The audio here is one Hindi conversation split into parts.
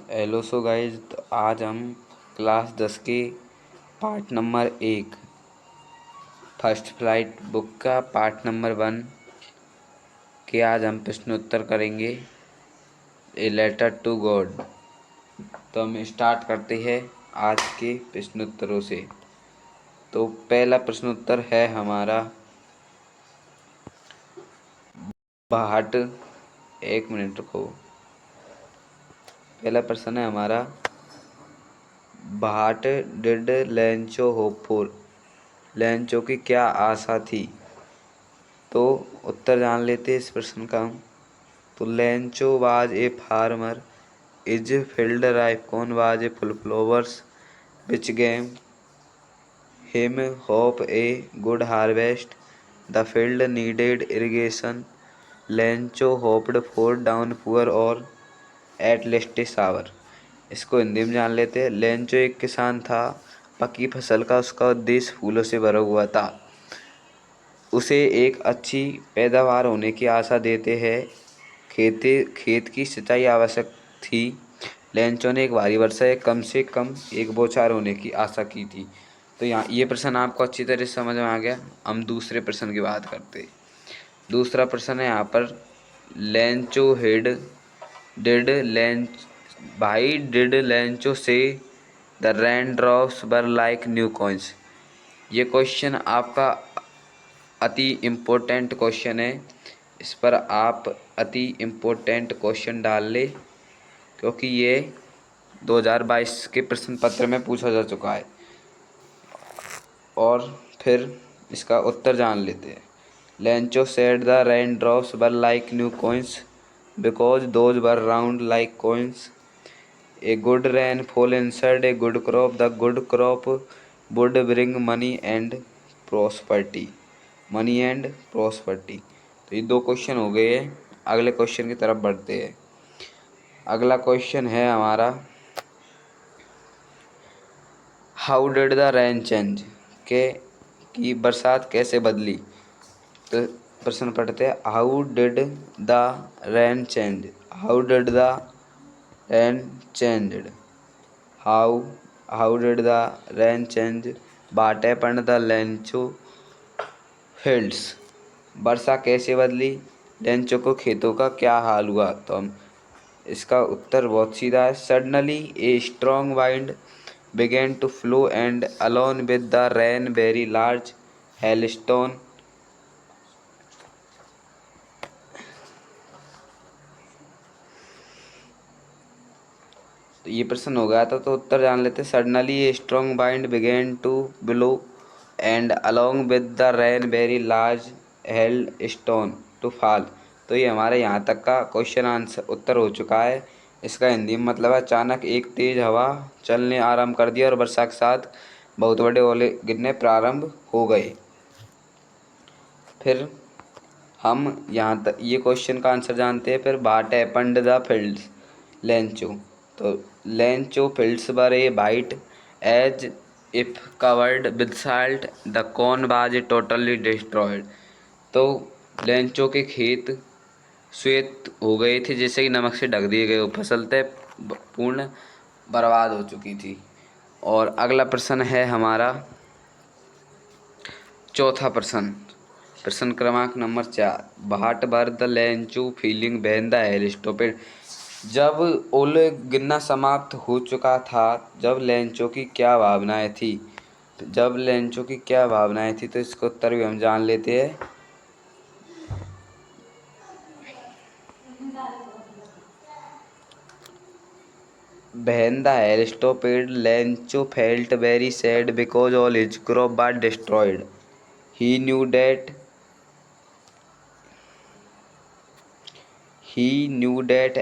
हेलो सो गाइज, तो आज हम क्लास 10 के part number 1 first flight book का पार्ट नंबर 1 के आज हम प्रश्न उत्तर करेंगे। A letter to God. तो हम स्टार्ट करते हैं आज के प्रश्न उत्तरों से। तो पहला प्रश्न उत्तर है हमारा भाट। एक मिनट रुको। पहला प्रश्न है हमारा, what did Lencho hope for. Lencho की क्या आशा थी? तो उत्तर जान लेते हैं इस प्रश्न का हम। तो Lencho was a farmer his field ripe corn was a full flowers which gave him hope a good harvest the field needed irrigation Lencho hoped for downpour और एट लेस्ट सावर। इसको हिंदी में जान लेते हैं। लेंचो एक किसान था, पकी फसल का उसका उद्देश्य फूलों से भरा हुआ था। उसे एक अच्छी पैदावार होने की आशा देते हैं खेत की सिंचाई आवश्यक थी। लेंचो ने एक भारी वर्षा या कम से कम एक बौछार होने की आशा की थी। तो यहाँ ये प्रश्न आपको अच्छी तरह से समझ में आ गया। हम दूसरे प्रश्न की बात करते। दूसरा प्रश्न है यहाँ पर, लेंचो हेड डिड लेंच भाई डिड लेंचो से the raindrops were like new coins. ये क्वेश्चन आपका अति इम्पोर्टेंट क्वेश्चन है। इस पर आप अति इम्पोर्टेंट क्वेश्चन डाल ले, क्योंकि ये 2022 के प्रश्न पत्र में पूछा जा चुका है। और फिर इसका उत्तर जान लेते हैं। Lencho said the raindrops were like new coins because those were round like coins. A good rainfall ensured a good crop the good crop would bring money and prosperity. Money and prosperity. तो ये दो क्वेश्चन हो गए हैं। अगले क्वेश्चन की तरफ बढ़ते हैं। अगला क्वेश्चन है हमारा, how did the rain change के कि बरसात कैसे बदली। तो प्रश्न पढ़ते हैं, how did the rain change. How did the rain changed. How how did the rain change what happened the Lencho fields. वर्षा कैसे बदली, लेंचो को खेतों का क्या हाल हुआ। तो हम इसका उत्तर बहुत सीधा है। Suddenly a strong wind began to flow and along with the rain very large hailstone तो ये प्रश्न हो गया था। तो उत्तर जान लेते। Suddenly a strong wind began to blow and along with the rain very large hailstone to fall। तो ये हमारे यहाँ तक का क्वेश्चन आंसर उत्तर हो चुका है। इसका हिंदी में मतलब है, अचानक एक तेज हवा चलने आरंभ कर दिया और वर्षा के साथ बहुत बड़े ओले गिरने प्रारंभ हो गए। फिर हम यहाँ तक ये क्वेश्चन का आंसर जानते हैं। फिर what happened the fields Lencho. तो Lencho fields were a white as if covered with salt the corn was totally destroyed. तो लेंचो के खेत श्वेत हो गए थे, जैसे कि नमक से ढक दिए गए हो। फसल तय पूर्ण बर्बाद हो चुकी थी। और अगला प्रश्न है हमारा चौथा प्रश्न, प्रश्न क्रमांक number 4, what were the Lencho feeling when the hail stopped. जब ओले गिरना समाप्त हो चुका था, जब लेंचो की क्या भावनाएं थी। जब लेंचो की क्या भावनाएं थी, तो इसका उत्तर भी हम जान लेते हैं। When the hail stopped, Lencho felt very sad because all his crop was destroyed. He knew that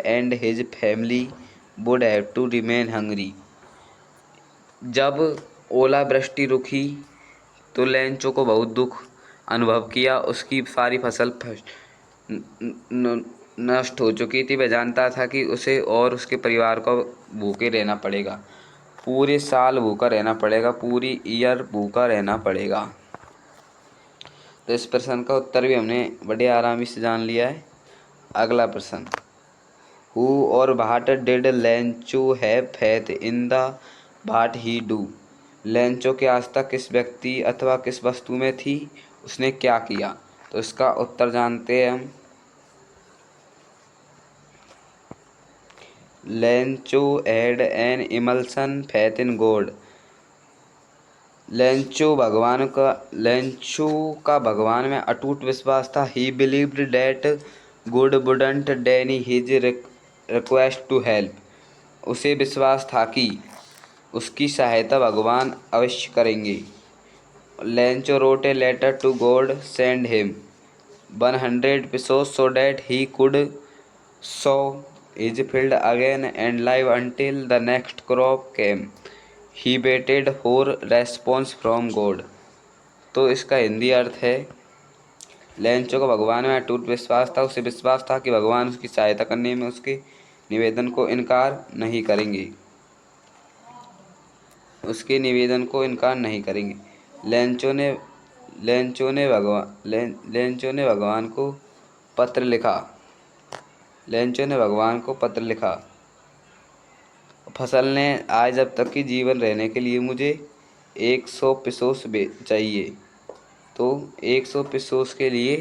and his family would have to remain hungry. जब ओलावृष्टि रुकी तो लेंचो को बहुत दुख अनुभव किया। उसकी सारी फसल नष्ट हो चुकी थी। वह जानता था कि उसे और उसके परिवार को भूखे रहना पड़ेगा, पूरे साल भूखा रहना पड़ेगा, पूरी ईयर भूखा रहना पड़ेगा। तो इस प्रश्न का उत्तर भी हमने बड़े आरामी से जान लिया है। अगला प्रश्न, हु और what did Lencho have faith in the what he do. Lencho की आस्था किस व्यक्ति अथवा किस वस्तु में थी, उसने क्या किया। तो इसका उत्तर जानते हैं हम। Lencho had an emulsion faith in God. Lencho का भगवान में अटूट विश्वास था। He believed that God wouldn't deny his request to help. उसे विश्वास था कि उसकी सहायता भगवान अवश्य करेंगे। Lencho wrote a letter to God send him 100 pesos so that he could sow his field again and live until the next crop came. He waited for response from God. तो इसका हिंदी अर्थ है, लेंचो को भगवान में अटूट विश्वास था। उसे विश्वास था कि भगवान उसकी सहायता करने में उसके निवेदन को इनकार नहीं करेंगे, उसके निवेदन को इनकार नहीं करेंगे। लेंचो ने भगवान को पत्र लिखा। लेंचो ने भगवान को पत्र लिखा, फसल ने आज जब तक कि जीवन रहने के लिए मुझे 100 पेसोस चाहिए। तो 100 पेसोस के लिए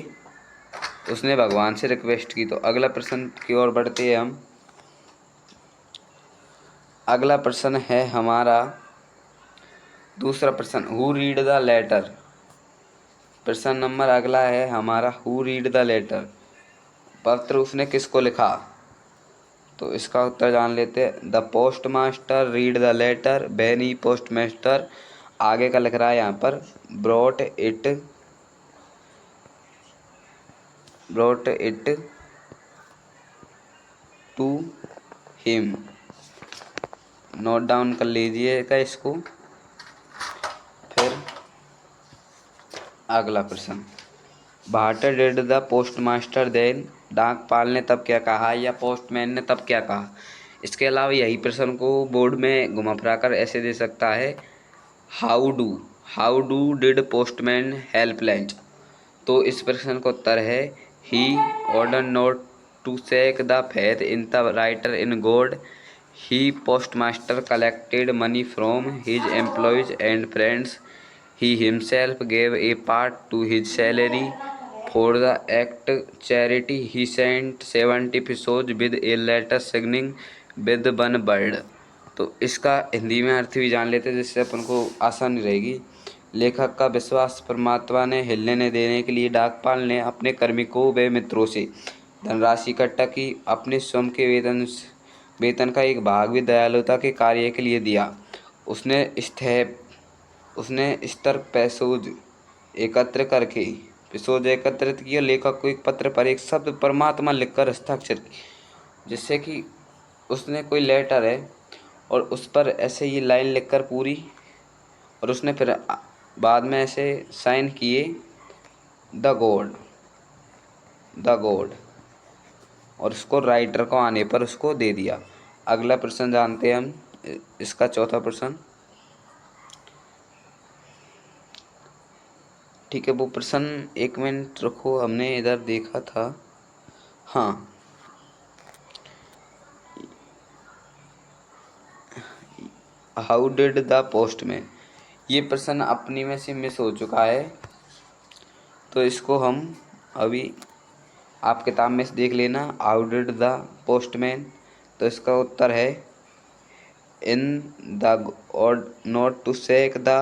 उसने भगवान से रिक्वेस्ट की। तो अगला प्रश्न की ओर बढ़ते हैं हम। अगला प्रश्न है हमारा दूसरा प्रश्न, हु रीड द लेटर। प्रश्न नंबर अगला है हमारा, हु रीड द लेटर। पत्र उसने किसको लिखा। तो इसका उत्तर जान लेते हैं। The postmaster read the letter when he postmaster, आगे का लिख रहा है यहाँ पर, brought it to him. Note down कर लीजिएगा इसको। फिर अगला प्रश्न, what did the postmaster then. डाकपाल ने तब क्या कहा या पोस्टमैन ने तब क्या कहा। इसके अलावा यही प्रश्न को बोर्ड में घुमा फिरा कर ऐसे दे सकता है, how do did postman help Lencho. तो इस प्रश्न का उत्तर है, he order not to shake the faith in the writer in God. He postmaster collected money from his employees and friends. He himself gave a part to his salary. For the act charity, he sent 70 pesos with a letter signing with one word. तो इसका हिंदी में अर्थ भी जान लेते हैं, जिससे अपन को आसानी रहेगी। लेखक का विश्वास परमात्मा ने हिलने न देने के लिए डाकपाल ने अपने कार्मिकों व मित्रों से धनराशि इकट्ठा की। अपने स्वयं के वेतन का एक भाग भी दयालुता के कार्य के लिए दिया। उसने स्तर पैसोज एकत्रित किया। लेखक को एक पत्र पर एक शब्द परमात्मा लिखकर हस्ताक्षर की, जिससे कि उसने कोई लेटर है और उस पर ऐसे ये लाइन लिखकर पूरी, और उसने फिर बाद में ऐसे साइन किए, द गॉड, और उसको राइटर को आने पर उसको दे दिया। अगला प्रश्न जानते हैं हम, इसका चौथा प्रश्न। ठीक है, वो प्रश्न 1 मिनट रखो, हमने इधर देखा था। हाँ, हाउ डिड द पोस्टमैन। ये प्रश्न अपनी में से मिस हो चुका है, तो इसको हम अभी आप किताब में से देख लेना। हाउ डिड द पोस्टमैन, तो इसका उत्तर है, in the God not to shake the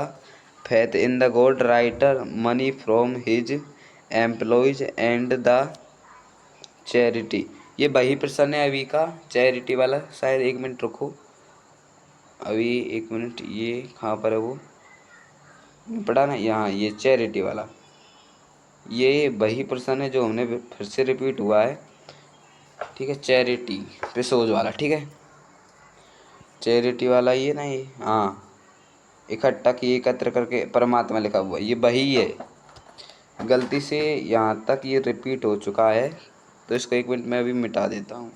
faith in the God writer money from his employees and the charity. ये वही प्रश्न है अभी का, चैरिटी वाला। शायद 1 मिनट रुको, अभी 1 मिनट। ये कहाँ पर है, वो पढ़ा ना यहाँ, ये चैरिटी वाला। ये वही प्रश्न है जो हमने फिर से रिपीट हुआ है। ठीक है, चैरिटी पेसोज वाला। ठीक है, चैरिटी वाला ये ना, ये हाँ, इकट्ठा किए एकत्र करके परमात्मा लिखा हुआ है, ये वही है। गलती से यहाँ तक ये रिपीट हो चुका है, तो इसको 1 मिनट में अभी मिटा देता हूँ।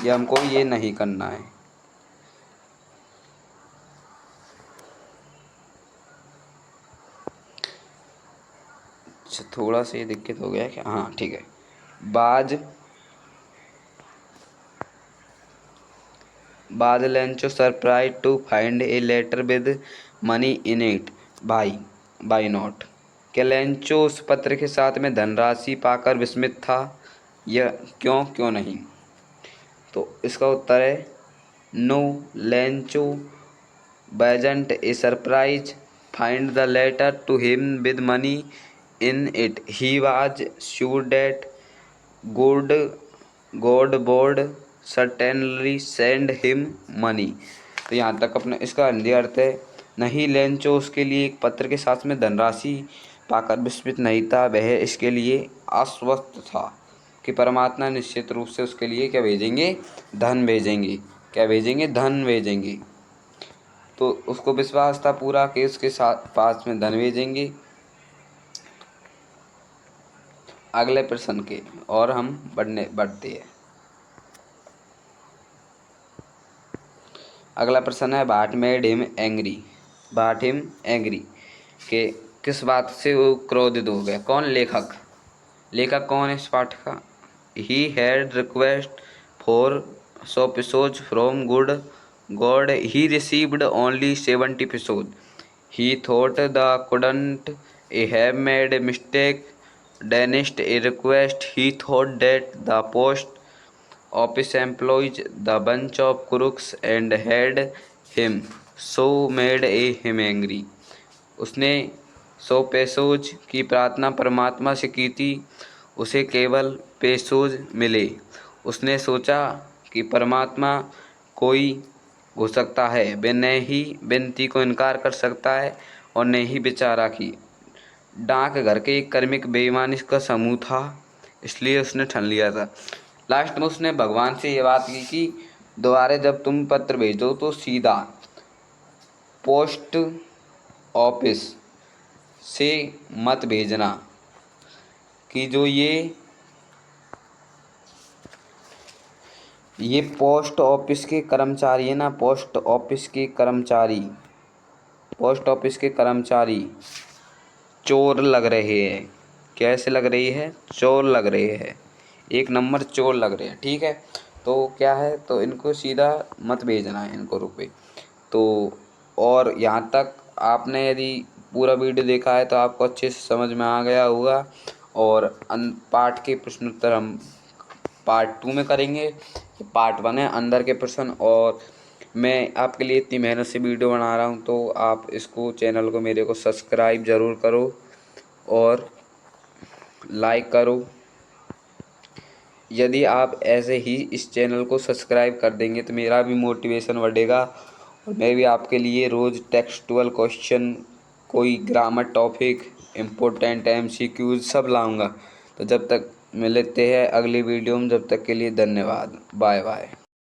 ये हमको ये नहीं करना है। अच्छा, थोड़ा सा ये दिक्कत हो गया है क्या। हाँ ठीक है। बाज Was Lencho surprised to find a letter with money in it? Why not? क्या लेंचो उस पत्र के साथ में धनराशि पाकर विस्मित था? या क्यों नहीं? तो इसका उत्तर है no, Lencho wasn't a surprise find the letter to him with money in it. He was sure that God would certainly send him money. तो यहाँ तक अपने इसका हिंदी अर्थ है, नहीं, लेंचो उसके लिए एक पत्र के साथ में धनराशि पाकर विस्मित नहीं था, वह इसके लिए आश्वस्त था कि परमात्मा निश्चित रूप से उसके लिए क्या भेजेंगे? धन भेजेंगे। क्या भेजेंगे? धन भेजेंगे। तो उसको विश्वास था पूरा कि उसके साथ पास में धन भेजेंगे। अगले प्रश्न के और हम बढ़ते हैं। अगला प्रश्न है what made him angry. What him angry के किस बात से वो क्रोधित हो गया? कौन? लेखक कौन है इस पाठ का? He had request for 100 episodes from God. He received only 70 episodes. He thought the couldn't have made a mistake. Denied a request. He thought that the post office employees the bunch of crooks and had him so made him angry. उसने 100 पेसोज की प्रार्थना परमात्मा से की थी, उसे केवल पेसोज मिले। उसने सोचा कि परमात्मा कोई हो सकता है, वह न ही विनती को इनकार कर सकता है और न ही बेचारा की डाक घर के एक कर्मिक बेईमानी का समूह था, इसलिए उसने ठान लिया था। लास्ट में उसने भगवान से ये बात की कि दोबारा जब तुम पत्र भेजो तो सीधा पोस्ट ऑफिस से मत भेजना, कि जो ये पोस्ट ऑफिस के कर्मचारी है ना, पोस्ट ऑफिस के कर्मचारी चोर लग रहे हैं। कैसे लग रही है? चोर लग रहे हैं, एक नंबर चोर लग रहे हैं। ठीक है, तो क्या है, तो इनको सीधा मत भेजना है, इनको रुपए। तो और यहाँ तक आपने यदि पूरा वीडियो देखा है तो आपको अच्छे से समझ में आ गया होगा। और पाठ के प्रश्न उत्तर हम पार्ट 2 में करेंगे। पार्ट 1 है अंदर के प्रश्न, और मैं आपके लिए इतनी मेहनत से वीडियो बना रहा हूँ, तो आप इसको चैनल को मेरे को सब्सक्राइब ज़रूर करो और लाइक करो। यदि आप ऐसे ही इस चैनल को सब्सक्राइब कर देंगे तो मेरा भी मोटिवेशन बढ़ेगा और मैं भी आपके लिए रोज़ टेक्सटुअल क्वेश्चन, कोई ग्रामर टॉपिक, इम्पोर्टेंट MCQs सब लाऊंगा। तो जब तक मिलते हैं अगली वीडियो में, जब तक के लिए धन्यवाद। Bye bye.